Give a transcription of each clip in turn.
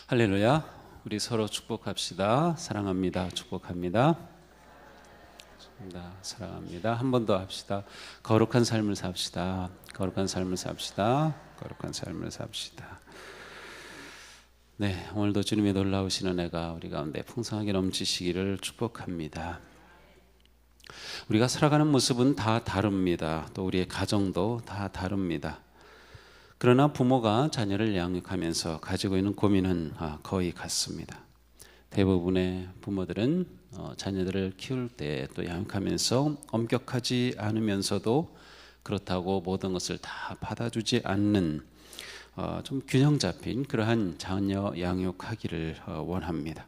할렐루야. 우리 서로 축복합시다. 사랑합니다. 축복합니다. 사랑합니다. 한 번 더 합시다. 거룩한 삶을 삽시다. 거룩한 삶을 삽시다. 거룩한 삶을 삽시다. 네, 오늘도 주님의 놀라우신 은혜가 우리 가운데 풍성하게 넘치시기를 축복합니다. 우리가 살아가는 모습은 다 다릅니다. 또 우리의 가정도 다 다릅니다. 그러나 부모가 자녀를 양육하면서 가지고 있는 고민은 거의 같습니다. 대부분의 부모들은 자녀들을 키울 때 또 양육하면서 엄격하지 않으면서도 그렇다고 모든 것을 다 받아주지 않는 좀 균형 잡힌 그러한 자녀 양육하기를 원합니다.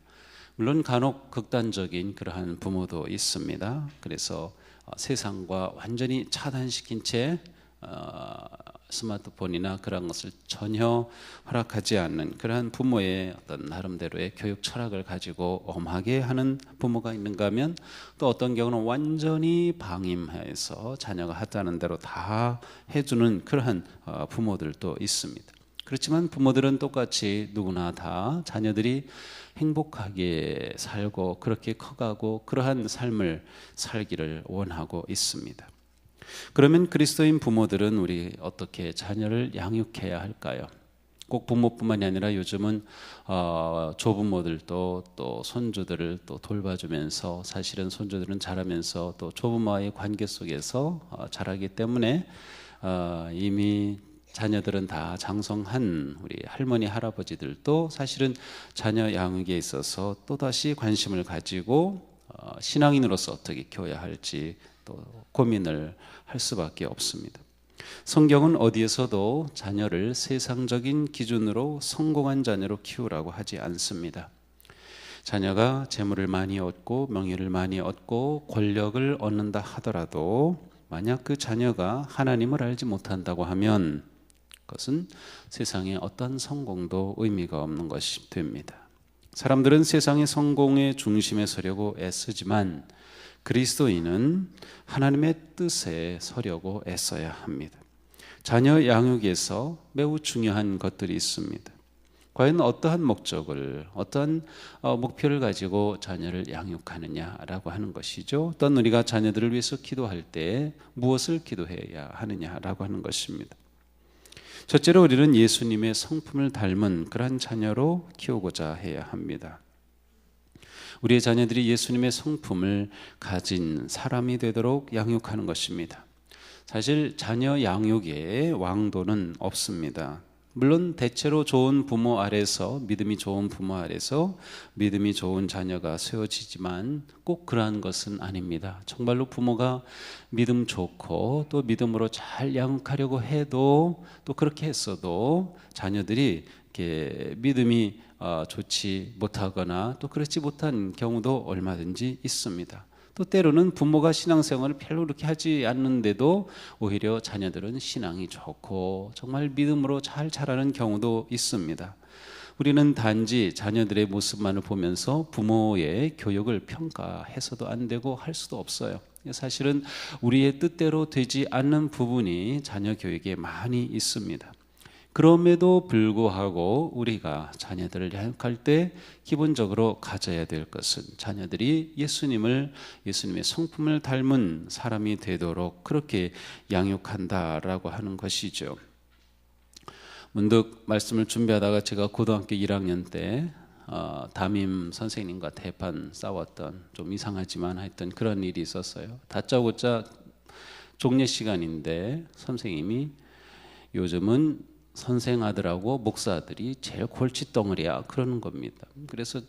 물론 간혹 극단적인 그러한 부모도 있습니다. 그래서 세상과 완전히 차단시킨 채 스마트폰이나 그런 것을 전혀 허락하지 않는 그러한 부모의 어떤 나름대로의 교육 철학을 가지고 엄하게 하는 부모가 있는가 하면 또 어떤 경우는 완전히 방임해서 자녀가 하자는 대로 다 해주는 그러한 부모들도 있습니다. 그렇지만 부모들은 똑같이 누구나 다 자녀들이 행복하게 살고 그렇게 커가고 그러한 삶을 살기를 원하고 있습니다. 그러면 그리스도인 부모들은 우리 어떻게 자녀를 양육해야 할까요? 꼭 부모뿐만이 아니라 요즘은 조부모들도 또 손주들을 또 돌봐주면서 사실은 손주들은 자라면서 또 조부모와의 관계 속에서 자라기 때문에 이미 자녀들은 다 장성한 우리 할머니 할아버지들도 사실은 자녀 양육에 있어서 또다시 관심을 가지고 신앙인으로서 어떻게 키워야 할지 또 고민을 할 수밖에 없습니다. 성경은 어디에서도 자녀를 세상적인 기준으로 성공한 자녀로 키우라고 하지 않습니다. 자녀가 재물을 많이 얻고 명예를 많이 얻고 권력을 얻는다 하더라도 만약 그 자녀가 하나님을 알지 못한다고 하면 그것은 세상의 어떤 성공도 의미가 없는 것이 됩니다. 사람들은 세상의 성공의 중심에 서려고 애쓰지만 그리스도인은 하나님의 뜻에 서려고 애써야 합니다. 자녀 양육에서 매우 중요한 것들이 있습니다. 과연 어떠한 목적을, 어떠한 목표를 가지고 자녀를 양육하느냐라고 하는 것이죠. 또한 우리가 자녀들을 위해서 기도할 때 무엇을 기도해야 하느냐라고 하는 것입니다. 첫째로 우리는 예수님의 성품을 닮은 그러한 자녀로 키우고자 해야 합니다. 우리의 자녀들이 예수님의 성품을 가진 사람이 되도록 양육하는 것입니다. 사실 자녀 양육에 왕도는 없습니다. 물론 대체로 좋은 부모 아래서 믿음이 좋은 부모 아래서 믿음이 좋은 자녀가 세워지지만 꼭 그러한 것은 아닙니다. 정말로 부모가 믿음 좋고 또 믿음으로 잘 양육하려고 해도 또 그렇게 했어도 자녀들이 이렇게 믿음이 좋지 못하거나 또 그렇지 못한 경우도 얼마든지 있습니다. 또 때로는 부모가 신앙생활을 별로 그렇게 하지 않는데도 오히려 자녀들은 신앙이 좋고 정말 믿음으로 잘 자라는 경우도 있습니다. 우리는 단지 자녀들의 모습만을 보면서 부모의 교육을 평가해서도 안 되고 할 수도 없어요. 사실은 우리의 뜻대로 되지 않는 부분이 자녀 교육에 많이 있습니다. 그럼에도 불구하고 우리가 자녀들을 양육할 때 기본적으로 가져야 될 것은 자녀들이 예수님의 성품을 닮은 사람이 되도록 그렇게 양육한다라고 하는 것이죠. 문득 말씀을 준비하다가 제가 고등학교 1학년 때 담임 선생님과 대판 싸웠던 좀 이상하지만 하여튼 그런 일이 있었어요. 다짜고짜 종례 시간인데 선생님이 요즘은 선생 아들하고 목사 아들이 제일 골칫덩어리야 그러는 겁니다. 그래서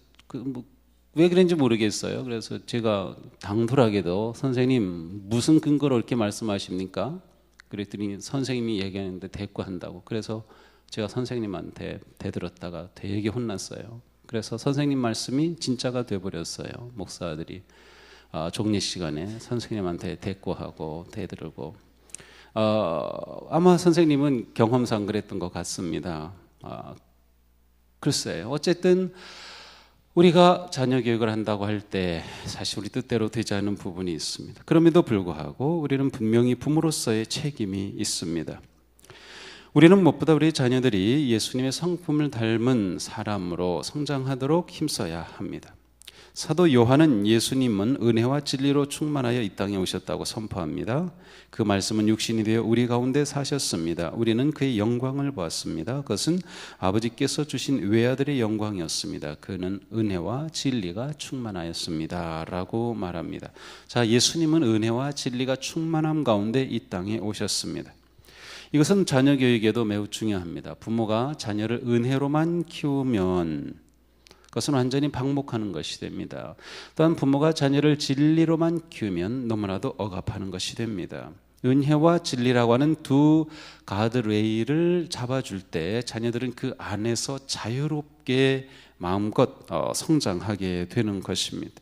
왜 그런지 모르겠어요. 그래서 제가 당돌하게도 선생님 무슨 근거로 이렇게 말씀하십니까? 그랬더니 선생님이 얘기하는데 대꾸한다고. 그래서 제가 선생님한테 대들었다가 되게 혼났어요. 그래서 선생님 말씀이 진짜가 돼버렸어요. 목사 아들이 종례 시간에 선생님한테 대꾸하고 대들고 아마 선생님은 경험상 그랬던 것 같습니다. 글쎄요. 어쨌든 우리가 자녀 교육을 한다고 할 때 사실 우리 뜻대로 되지 않는 부분이 있습니다. 그럼에도 불구하고 우리는 분명히 부모로서의 책임이 있습니다. 우리는 무엇보다 우리 자녀들이 예수님의 성품을 닮은 사람으로 성장하도록 힘써야 합니다. 사도 요한은 예수님은 은혜와 진리로 충만하여 이 땅에 오셨다고 선포합니다. 그 말씀은 육신이 되어 우리 가운데 사셨습니다. 우리는 그의 영광을 보았습니다. 그것은 아버지께서 주신 외아들의 영광이었습니다. 그는 은혜와 진리가 충만하였습니다 라고 말합니다. 자, 예수님은 은혜와 진리가 충만함 가운데 이 땅에 오셨습니다. 이것은 자녀 교육에도 매우 중요합니다. 부모가 자녀를 은혜로만 키우면 그것은 완전히 방목하는 것이 됩니다. 또한 부모가 자녀를 진리로만 키우면 너무나도 억압하는 것이 됩니다. 은혜와 진리라고 하는 두 가드레일을 잡아줄 때 자녀들은 그 안에서 자유롭게 마음껏 성장하게 되는 것입니다.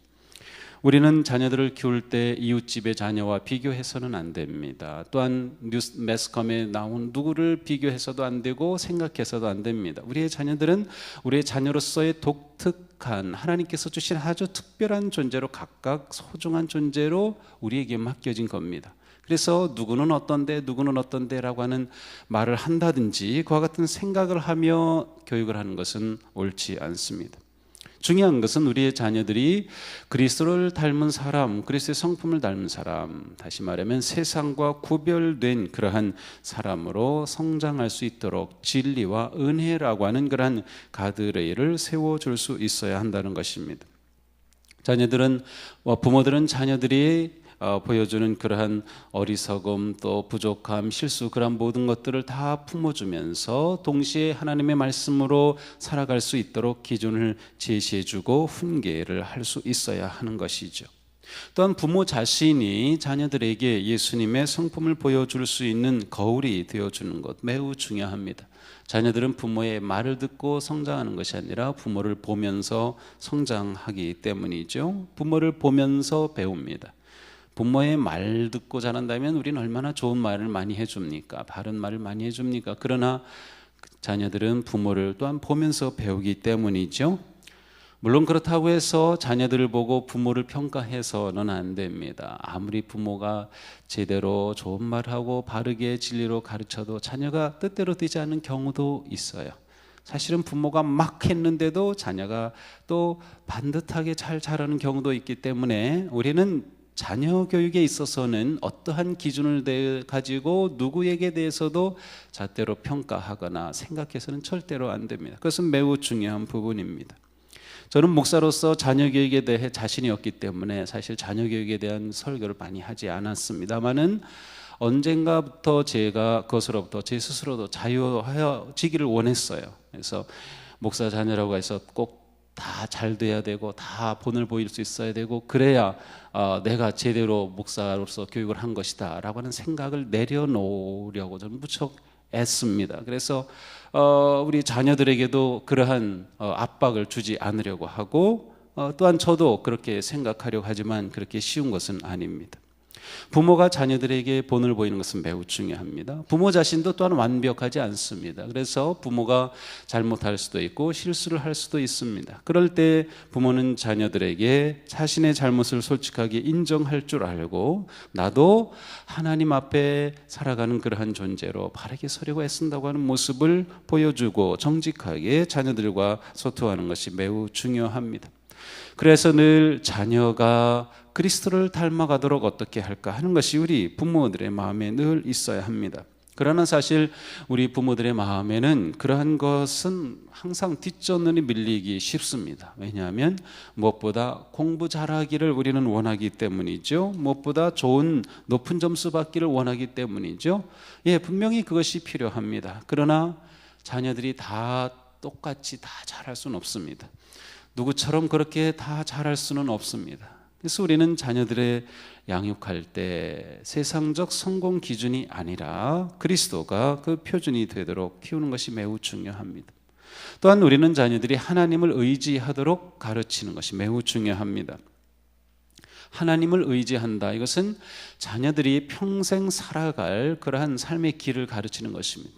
우리는 자녀들을 키울 때 이웃집의 자녀와 비교해서는 안 됩니다. 또한 뉴스 매스컴에 나온 누구를 비교해서도 안 되고 생각해서도 안 됩니다. 우리의 자녀들은 우리의 자녀로서의 독특한 하나님께서 주신 아주 특별한 존재로 각각 소중한 존재로 우리에게 맡겨진 겁니다. 그래서 누구는 어떤데 라고 하는 말을 한다든지 그와 같은 생각을 하며 교육을 하는 것은 옳지 않습니다. 중요한 것은 우리의 자녀들이 그리스도를 닮은 사람, 그리스도의 성품을 닮은 사람, 다시 말하면 세상과 구별된 그러한 사람으로 성장할 수 있도록 진리와 은혜라고 하는 그러한 가드레일을 세워줄 수 있어야 한다는 것입니다. 부모들은 자녀들이 보여주는 그러한 어리석음, 또 부족함, 실수, 그러한 모든 것들을 다 품어주면서 동시에 하나님의 말씀으로 살아갈 수 있도록 기준을 제시해주고 훈계를 할 수 있어야 하는 것이죠. 또한 부모 자신이 자녀들에게 예수님의 성품을 보여줄 수 있는 거울이 되어주는 것 매우 중요합니다. 자녀들은 부모의 말을 듣고 성장하는 것이 아니라 부모를 보면서 성장하기 때문이죠. 부모를 보면서 배웁니다. 부모의 말 듣고 자란다면 우리는 얼마나 좋은 말을 많이 해줍니까? 바른 말을 많이 해줍니까? 그러나 자녀들은 부모를 또한 보면서 배우기 때문이죠. 물론 그렇다고 해서 자녀들을 보고 부모를 평가해서는 안 됩니다. 아무리 부모가 제대로 좋은 말하고 바르게 진리로 가르쳐도 자녀가 뜻대로 되지 않는 경우도 있어요. 사실은 부모가 막 했는데도 자녀가 또 반듯하게 잘 자라는 경우도 있기 때문에 우리는 자녀 교육에 있어서는 어떠한 기준을 가지고 누구에게 대해서도 잣대로 평가하거나 생각해서는 절대로 안 됩니다. 그것은 매우 중요한 부분입니다. 저는 목사로서 자녀 교육에 대해 자신이 없기 때문에 사실 자녀 교육에 대한 설교를 많이 하지 않았습니다만은 언젠가부터 제가 그것으로부터 제 스스로도 자유해지기를 원했어요. 그래서 목사 자녀라고 해서 꼭 다 잘 돼야 되고 다 본을 보일 수 있어야 되고 그래야 내가 제대로 목사로서 교육을 한 것이다 라고 하는 생각을 내려놓으려고 저는 무척 애씁니다. 그래서 우리 자녀들에게도 그러한 압박을 주지 않으려고 하고 또한 저도 그렇게 생각하려고 하지만 그렇게 쉬운 것은 아닙니다. 부모가 자녀들에게 본을 보이는 것은 매우 중요합니다. 부모 자신도 또한 완벽하지 않습니다. 그래서 부모가 잘못할 수도 있고 실수를 할 수도 있습니다. 그럴 때 부모는 자녀들에게 자신의 잘못을 솔직하게 인정할 줄 알고 나도 하나님 앞에 살아가는 그러한 존재로 바르게 서려고 애쓴다고 하는 모습을 보여주고 정직하게 자녀들과 소통하는 것이 매우 중요합니다. 그래서 늘 자녀가 그리스도를 닮아가도록 어떻게 할까 하는 것이 우리 부모들의 마음에 늘 있어야 합니다. 그러나 사실 우리 부모들의 마음에는 그러한 것은 항상 뒷전으로 밀리기 쉽습니다. 왜냐하면 무엇보다 공부 잘하기를 우리는 원하기 때문이죠. 무엇보다 좋은 높은 점수 받기를 원하기 때문이죠. 분명히 그것이 필요합니다. 그러나 자녀들이 다 똑같이 다 잘할 수는 없습니다. 누구처럼 그렇게 다 잘할 수는 없습니다. 그래서 우리는 자녀들의 양육할 때 세상적 성공 기준이 아니라 그리스도가 그 표준이 되도록 키우는 것이 매우 중요합니다. 또한 우리는 자녀들이 하나님을 의지하도록 가르치는 것이 매우 중요합니다. 하나님을 의지한다. 이것은 자녀들이 평생 살아갈 그러한 삶의 길을 가르치는 것입니다.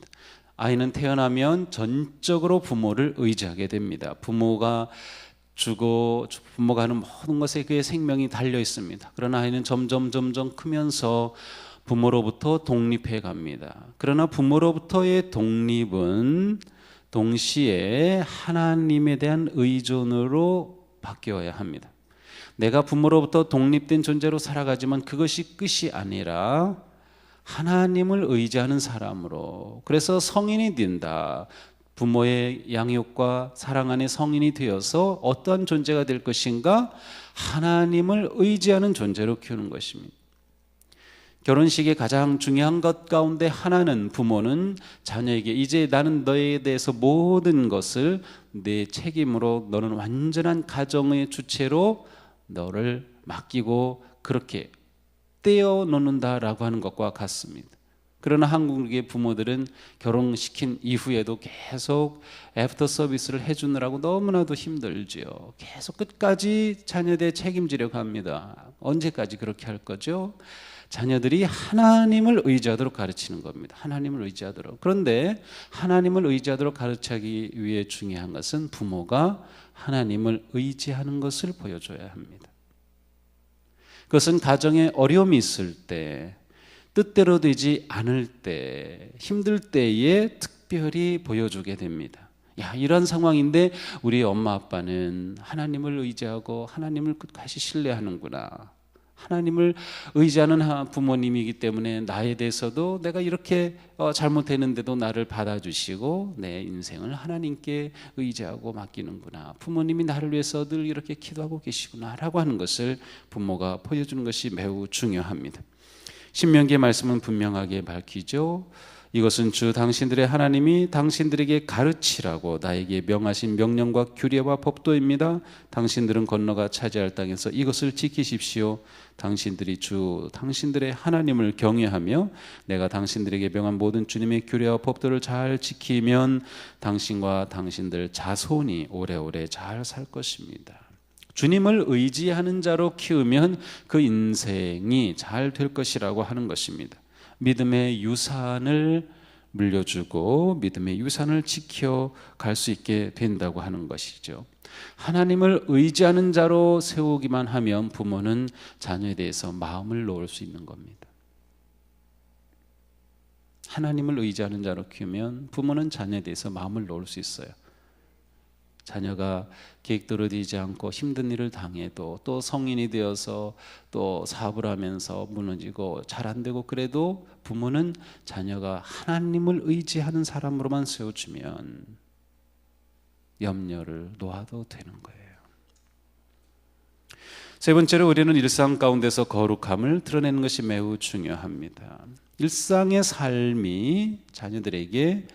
아이는 태어나면 전적으로 부모를 의지하게 됩니다. 부모가 하는 모든 것에 그의 생명이 달려 있습니다. 그러나 아이는 점점 크면서 부모로부터 독립해 갑니다. 그러나 부모로부터의 독립은 동시에 하나님에 대한 의존으로 바뀌어야 합니다. 내가 부모로부터 독립된 존재로 살아가지만 그것이 끝이 아니라 하나님을 의지하는 사람으로, 그래서 성인이 된다. 부모의 양육과 사랑 안에 성인이 되어서 어떠한 존재가 될 것인가? 하나님을 의지하는 존재로 키우는 것입니다. 결혼식의 가장 중요한 것 가운데 하나는, 부모는 자녀에게 이제 나는 너에 대해서 모든 것을 내 책임으로, 너는 완전한 가정의 주체로 너를 맡기고 그렇게 떼어놓는다라고 하는 것과 같습니다. 그러나 한국의 부모들은 결혼시킨 이후에도 계속 애프터 서비스를 해주느라고 너무나도 힘들지요. 계속 끝까지 자녀들 책임지려고 합니다. 언제까지 그렇게 할 거죠? 자녀들이 하나님을 의지하도록 가르치는 겁니다. 하나님을 의지하도록. 그런데 하나님을 의지하도록 가르치기 위해 중요한 것은 부모가 하나님을 의지하는 것을 보여줘야 합니다. 그것은 가정에 어려움이 있을 때, 뜻대로 되지 않을 때, 힘들 때에 특별히 보여주게 됩니다. 야, 이런 상황인데 우리 엄마 아빠는 하나님을 의지하고 하나님을 끝까지 신뢰하는구나. 하나님을 의지하는 부모님이기 때문에 나에 대해서도 내가 이렇게 잘못했는데도 나를 받아주시고 내 인생을 하나님께 의지하고 맡기는구나. 부모님이 나를 위해서 늘 이렇게 기도하고 계시구나 라고 하는 것을 부모가 보여주는 것이 매우 중요합니다. 신명기의 말씀은 분명하게 밝히죠. 이것은 주 당신들의 하나님이 당신들에게 가르치라고 나에게 명하신 명령과 규례와 법도입니다. 당신들은 건너가 차지할 땅에서 이것을 지키십시오. 당신들이 주 당신들의 하나님을 경외하며 내가 당신들에게 명한 모든 주님의 규례와 법도를 잘 지키면 당신과 당신들 자손이 오래오래 잘 살 것입니다. 주님을 의지하는 자로 키우면 그 인생이 잘 될 것이라고 하는 것입니다. 믿음의 유산을 물려주고 믿음의 유산을 지켜갈 수 있게 된다고 하는 것이죠. 하나님을 의지하는 자로 세우기만 하면 부모는 자녀에 대해서 마음을 놓을 수 있는 겁니다. 하나님을 의지하는 자로 키우면 부모는 자녀에 대해서 마음을 놓을 수 있어요. 자녀가 계획대로 되지 않고 힘든 일을 당해도, 또 성인이 되어서 또 사업을 하면서 무너지고 잘 안 되고 그래도 부모는 자녀가 하나님을 의지하는 사람으로만 세워주면 염려를 놓아도 되는 거예요. 세 번째로, 우리는 일상 가운데서 거룩함을 드러내는 것이 매우 중요합니다. 일상의 삶이 자녀들에게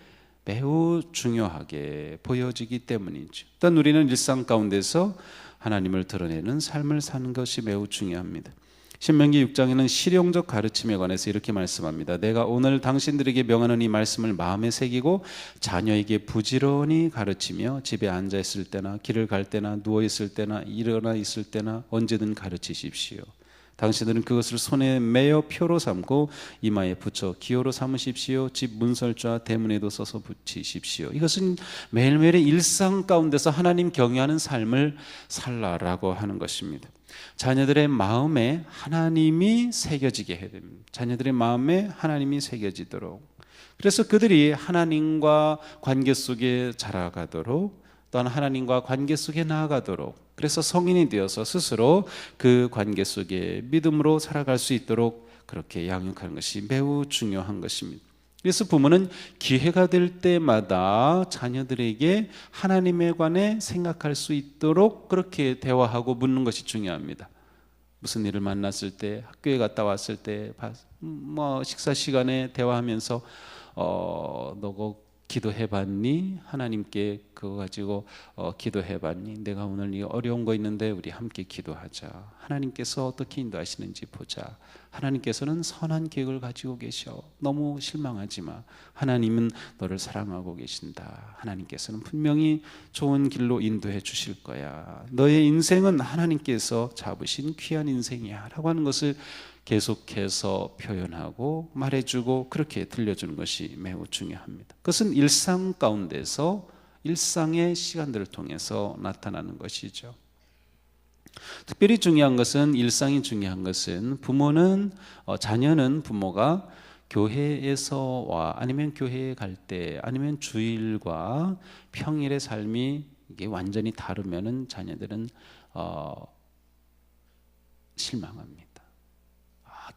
매우 중요하게 보여지기 때문이죠. 일단 우리는 일상 가운데서 하나님을 드러내는 삶을 사는 것이 매우 중요합니다. 신명기 6장에는 실용적 가르침에 관해서 이렇게 말씀합니다. 내가 오늘 당신들에게 명하는 이 말씀을 마음에 새기고 자녀에게 부지런히 가르치며 집에 앉아 있을 때나 길을 갈 때나 누워 있을 때나 일어나 있을 때나 언제든 가르치십시오. 당신들은 그것을 손에 매어 표로 삼고 이마에 붙여 기호로 삼으십시오. 집 문설주와 대문에도 써서 붙이십시오. 이것은 매일매일의 일상 가운데서 하나님 경외하는 삶을 살라라고 하는 것입니다. 자녀들의 마음에 하나님이 새겨지게 해야 됩니다. 자녀들의 마음에 하나님이 새겨지도록, 그래서 그들이 하나님과 관계 속에 자라가도록, 또한 하나님과 관계 속에 나아가도록, 그래서 성인이 되어서 스스로 그 관계 속에 믿음으로 살아갈 수 있도록 그렇게 양육하는 것이 매우 중요한 것입니다. 그래서 부모는 기회가 될 때마다 자녀들에게 하나님에 관해 생각할 수 있도록 그렇게 대화하고 묻는 것이 중요합니다. 무슨 일을 만났을 때, 학교에 갔다 왔을 때, 식사 시간에 대화하면서 너 기도해봤니? 하나님께 그거 가지고 기도해봤니? 내가 오늘 이 어려운 거 있는데 우리 함께 기도하자. 하나님께서 어떻게 인도하시는지 보자. 하나님께서는 선한 계획을 가지고 계셔. 너무 실망하지 마. 하나님은 너를 사랑하고 계신다. 하나님께서는 분명히 좋은 길로 인도해 주실 거야. 너의 인생은 하나님께서 잡으신 귀한 인생이야 라고 하는 것을 계속해서 표현하고 말해주고 그렇게 들려주는 것이 매우 중요합니다. 그것은 일상 가운데서 일상의 시간들을 통해서 나타나는 것이죠. 특별히 중요한 것은, 일상이 중요한 것은, 자녀는 부모가 교회에서와 아니면 교회에 갈 때 아니면 주일과 평일의 삶이 이게 완전히 다르면은 자녀들은 실망합니다.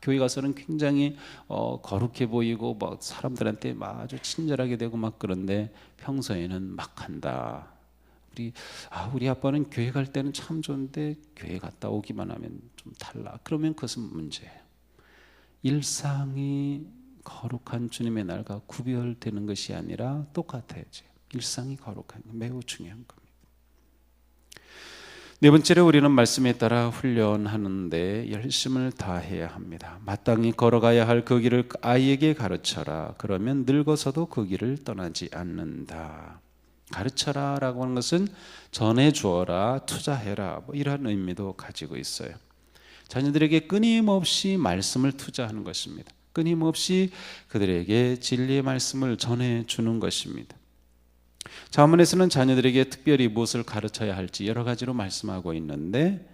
교회 가서는 굉장히 거룩해 보이고 막 사람들한테 막 아주 친절하게 되고 막 그런데 평소에는 막 한다. 우리 아빠는 교회 갈 때는 참 좋은데 교회 갔다 오기만 하면 좀 달라. 그러면 그것은 문제예요. 일상이 거룩한 주님의 날과 구별되는 것이 아니라 똑같아야지. 일상이 거룩한 게 매우 중요한 겁니다. 네 번째로, 우리는 말씀에 따라 훈련하는데 열심을 다해야 합니다. 마땅히 걸어가야 할 그 길을 아이에게 가르쳐라. 그러면 늙어서도 그 길을 떠나지 않는다. 가르쳐라 라고 하는 것은 전해주어라, 투자해라, 이런 의미도 가지고 있어요. 자녀들에게 끊임없이 말씀을 투자하는 것입니다. 끊임없이 그들에게 진리의 말씀을 전해주는 것입니다. 자문에서는 자녀들에게 특별히 무엇을 가르쳐야 할지 여러 가지로 말씀하고 있는데,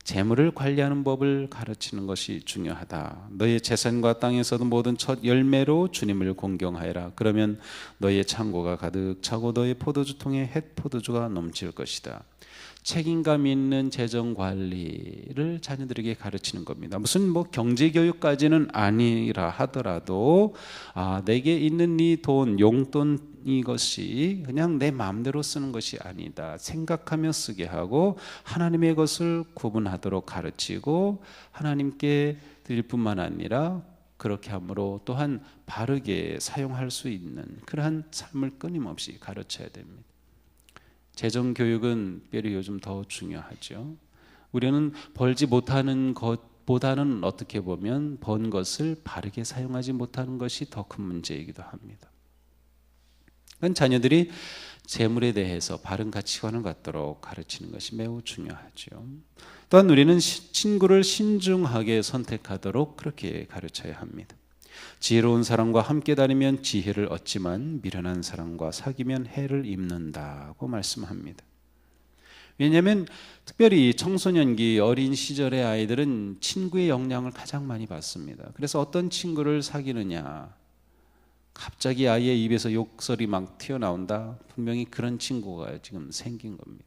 재물을 관리하는 법을 가르치는 것이 중요하다. 너의 재산과 땅에서도 모든 첫 열매로 주님을 공경하여라. 그러면 너의 창고가 가득 차고 너의 포도주통에 햇 포도주가 넘칠 것이다. 책임감 있는 재정 관리를 자녀들에게 가르치는 겁니다. 무슨 경제 교육까지는 아니라 하더라도 내게 있는 이 돈, 용돈, 이것이 그냥 내 마음대로 쓰는 것이 아니다. 생각하며 쓰게 하고 하나님의 것을 구분하도록 가르치고, 하나님께 드릴 뿐만 아니라 그렇게 함으로 또한 바르게 사용할 수 있는 그러한 삶을 끊임없이 가르쳐야 됩니다. 재정교육은 특별히 요즘 더 중요하죠. 우리는 벌지 못하는 것보다는 어떻게 보면 번 것을 바르게 사용하지 못하는 것이 더 큰 문제이기도 합니다. 자녀들이 재물에 대해서 바른 가치관을 갖도록 가르치는 것이 매우 중요하죠. 또한 우리는 친구를 신중하게 선택하도록 그렇게 가르쳐야 합니다. 지혜로운 사람과 함께 다니면 지혜를 얻지만 미련한 사람과 사귀면 해를 입는다고 말씀합니다. 왜냐하면 특별히 청소년기 어린 시절의 아이들은 친구의 영향을 가장 많이 받습니다. 그래서 어떤 친구를 사귀느냐, 갑자기 아이의 입에서 욕설이 막 튀어나온다, 분명히 그런 친구가 지금 생긴 겁니다.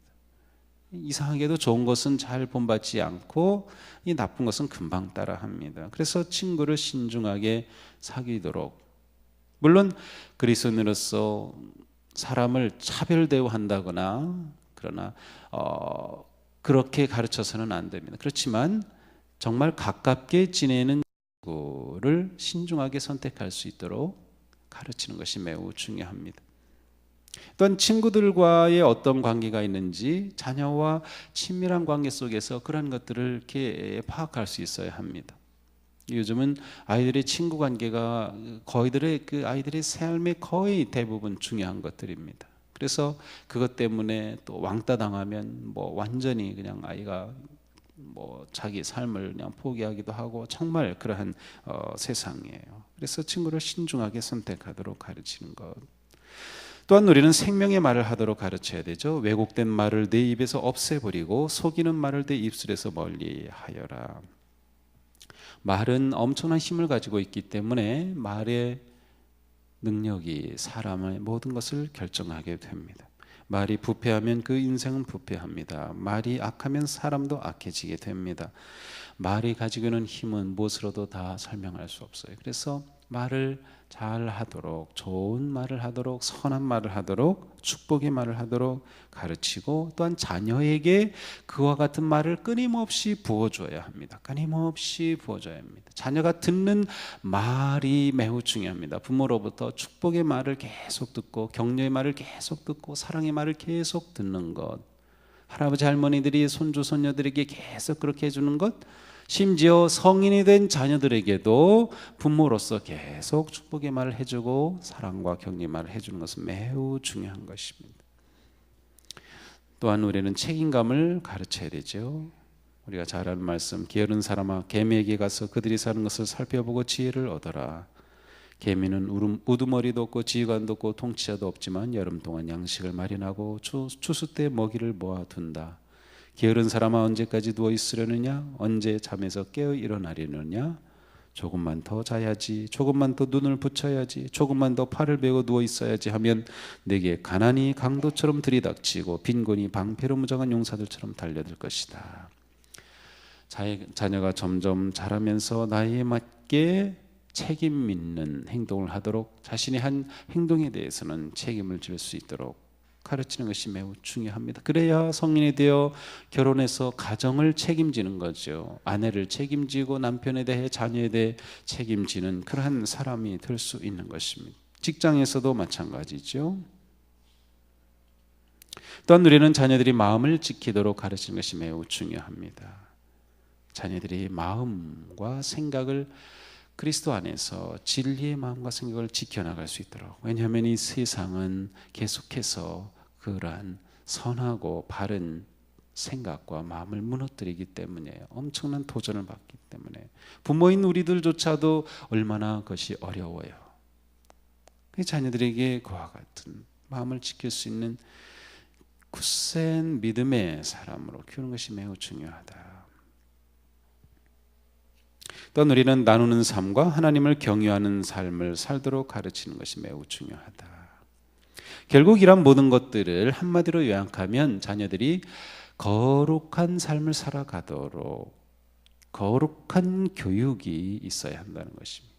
이상하게도 좋은 것은 잘 본받지 않고 이 나쁜 것은 금방 따라합니다. 그래서 친구를 신중하게 사귀도록, 물론 그리스도인으로서 사람을 차별 대우한다거나 그러나 그렇게 가르쳐서는 안 됩니다. 그렇지만 정말 가깝게 지내는 친구를 신중하게 선택할 수 있도록 가르치는 것이 매우 중요합니다. 또한 친구들과의 어떤 관계가 있는지, 자녀와 친밀한 관계 속에서 그런 것들을 이렇게 파악할 수 있어야 합니다. 요즘은 아이들의 친구 관계가 아이들의 삶의 거의 대부분 중요한 것들입니다. 그래서 그것 때문에 또 왕따 당하면 완전히 그냥 아이가 자기 삶을 그냥 포기하기도 하고, 정말 그러한 세상이에요. 그래서 친구를 신중하게 선택하도록 가르치는 것. 또한 우리는 생명의 말을 하도록 가르쳐야 되죠. 왜곡된 말을 내 입에서 없애버리고 속이는 말을 내 입술에서 멀리하여라. 말은 엄청난 힘을 가지고 있기 때문에 말의 능력이 사람의 모든 것을 결정하게 됩니다. 말이 부패하면 그 인생은 부패합니다. 말이 악하면 사람도 악해지게 됩니다. 말이 가지고 있는 힘은 무엇으로도 다 설명할 수 없어요. 그래서 말을 잘 하도록, 좋은 말을 하도록, 선한 말을 하도록, 축복의 말을 하도록 가르치고, 또한 자녀에게 그와 같은 말을 끊임없이 부어줘야 합니다. 끊임없이 부어줘야 합니다. 자녀가 듣는 말이 매우 중요합니다. 부모로부터 축복의 말을 계속 듣고, 격려의 말을 계속 듣고, 사랑의 말을 계속 듣는 것, 할아버지 할머니들이 손주 손녀들에게 계속 그렇게 해주는 것, 심지어 성인이 된 자녀들에게도 부모로서 계속 축복의 말을 해주고 사랑과 격려의 말을 해주는 것은 매우 중요한 것입니다. 또한 우리는 책임감을 가르쳐야 되죠. 우리가 잘 아는 말씀, 게으른 사람아 개미에게 가서 그들이 사는 것을 살펴보고 지혜를 얻어라. 개미는 우두머리도 없고 지휘관도 없고 통치자도 없지만 여름 동안 양식을 마련하고 추수 때 먹이를 모아둔다. 게으른 사람아 언제까지 누워 있으려느냐? 언제 잠에서 깨어 일어나려느냐? 조금만 더 자야지, 조금만 더 눈을 붙여야지, 조금만 더 팔을 베고 누워 있어야지 하면 내게 가난이 강도처럼 들이닥치고 빈곤이 방패로 무장한 용사들처럼 달려들 것이다. 자녀가 점점 자라면서 나이에 맞게 책임 있는 행동을 하도록, 자신의 한 행동에 대해서는 책임을 질 수 있도록 가르치는 것이 매우 중요합니다. 그래야 성인이 되어 결혼해서 가정을 책임지는 거죠. 아내를 책임지고 남편에 대해, 자녀에 대해 책임지는 그러한 사람이 될 수 있는 것입니다. 직장에서도 마찬가지죠. 또한 우리는 자녀들이 마음을 지키도록 가르치는 것이 매우 중요합니다. 자녀들이 마음과 생각을 그리스도 안에서 진리의 마음과 생각을 지켜나갈 수 있도록. 왜냐하면 이 세상은 계속해서 그러한 선하고 바른 생각과 마음을 무너뜨리기 때문에 엄청난 도전을 받기 때문에 부모인 우리들조차도 얼마나 그것이 어려워요. 자녀들에게 그와 같은 마음을 지킬 수 있는 굳센 믿음의 사람으로 키우는 것이 매우 중요하다. 또한 우리는 나누는 삶과 하나님을 경유하는 삶을 살도록 가르치는 것이 매우 중요하다. 결국 이런 모든 것들을 한마디로 요약하면 자녀들이 거룩한 삶을 살아가도록 거룩한 교육이 있어야 한다는 것입니다.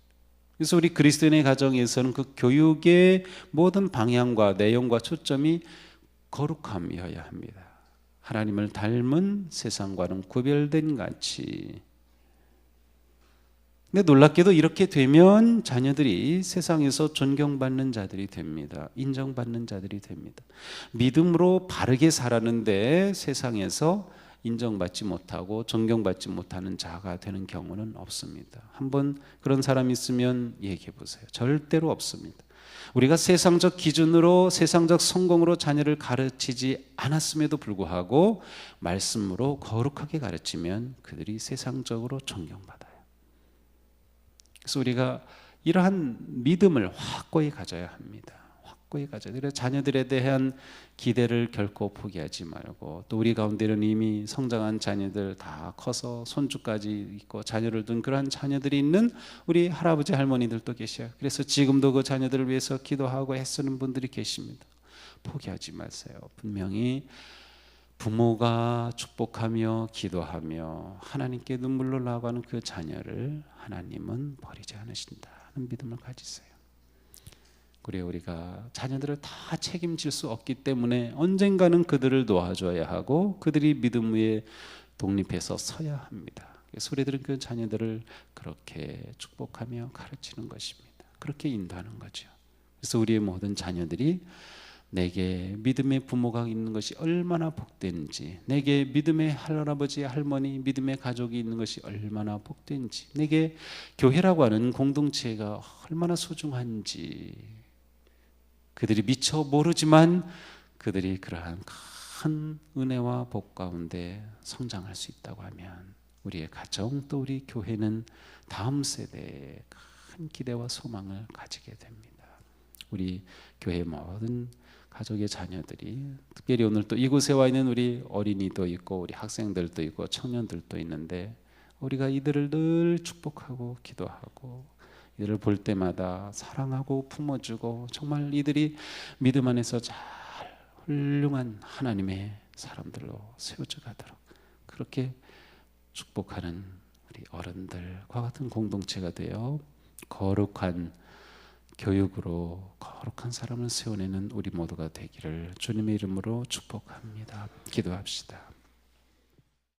그래서 우리 그리스도인의 가정에서는 그 교육의 모든 방향과 내용과 초점이 거룩함이어야 합니다. 하나님을 닮은 세상과는 구별된 가치. 근데 놀랍게도 이렇게 되면 자녀들이 세상에서 존경받는 자들이 됩니다. 인정받는 자들이 됩니다. 믿음으로 바르게 살았는데 세상에서 인정받지 못하고 존경받지 못하는 자가 되는 경우는 없습니다. 한번 그런 사람이 있으면 얘기해 보세요. 절대로 없습니다. 우리가 세상적 기준으로, 세상적 성공으로 자녀를 가르치지 않았음에도 불구하고 말씀으로 거룩하게 가르치면 그들이 세상적으로 존경받아요. 그래서 우리가 이러한 믿음을 확고히 가져야 합니다. 확고히 가져야 돼요. 자녀들에 대한 기대를 결코 포기하지 말고, 또 우리 가운데는 이미 성장한 자녀들 다 커서 손주까지 있고 자녀를 둔 그러한 자녀들이 있는 우리 할아버지 할머니들도 계셔요. 그래서 지금도 그 자녀들을 위해서 기도하고 애쓰는 분들이 계십니다. 포기하지 마세요. 분명히 부모가 축복하며 기도하며 하나님께 눈물로 나아가는 그 자녀를 하나님은 버리지 않으신다는 믿음을 가지세요. 그리고 우리가 자녀들을 다 책임질 수 없기 때문에 언젠가는 그들을 놓아줘야 하고 그들이 믿음 위에 독립해서 서야 합니다. 그래서 우리들은 그 자녀들을 그렇게 축복하며 가르치는 것입니다. 그렇게 인도하는 거죠. 그래서 우리의 모든 자녀들이 내게 믿음의 부모가 있는 것이 얼마나 복된지, 내게 믿음의 할아버지, 할머니, 믿음의 가족이 있는 것이 얼마나 복된지, 내게 교회라고 하는 공동체가 얼마나 소중한지 그들이 미처 모르지만 그들이 그러한 큰 은혜와 복 가운데 성장할 수 있다고 하면 우리의 가정 또 우리 교회는 다음 세대에 큰 기대와 소망을 가지게 됩니다. 우리 교회 모든 가족의 자녀들이, 특별히 오늘 또 이곳에 와 있는 우리 어린이도 있고 우리 학생들도 있고 청년들도 있는데 우리가 이들을 늘 축복하고 기도하고 이들을 볼 때마다 사랑하고 품어주고 정말 이들이 믿음 안에서 잘 훌륭한 하나님의 사람들로 세워져 가도록 그렇게 축복하는 우리 어른들과 같은 공동체가 되어 거룩한 교육으로 거룩한 사람을 세워내는 우리 모두가 되기를 주님의 이름으로 축복합니다. 기도합시다.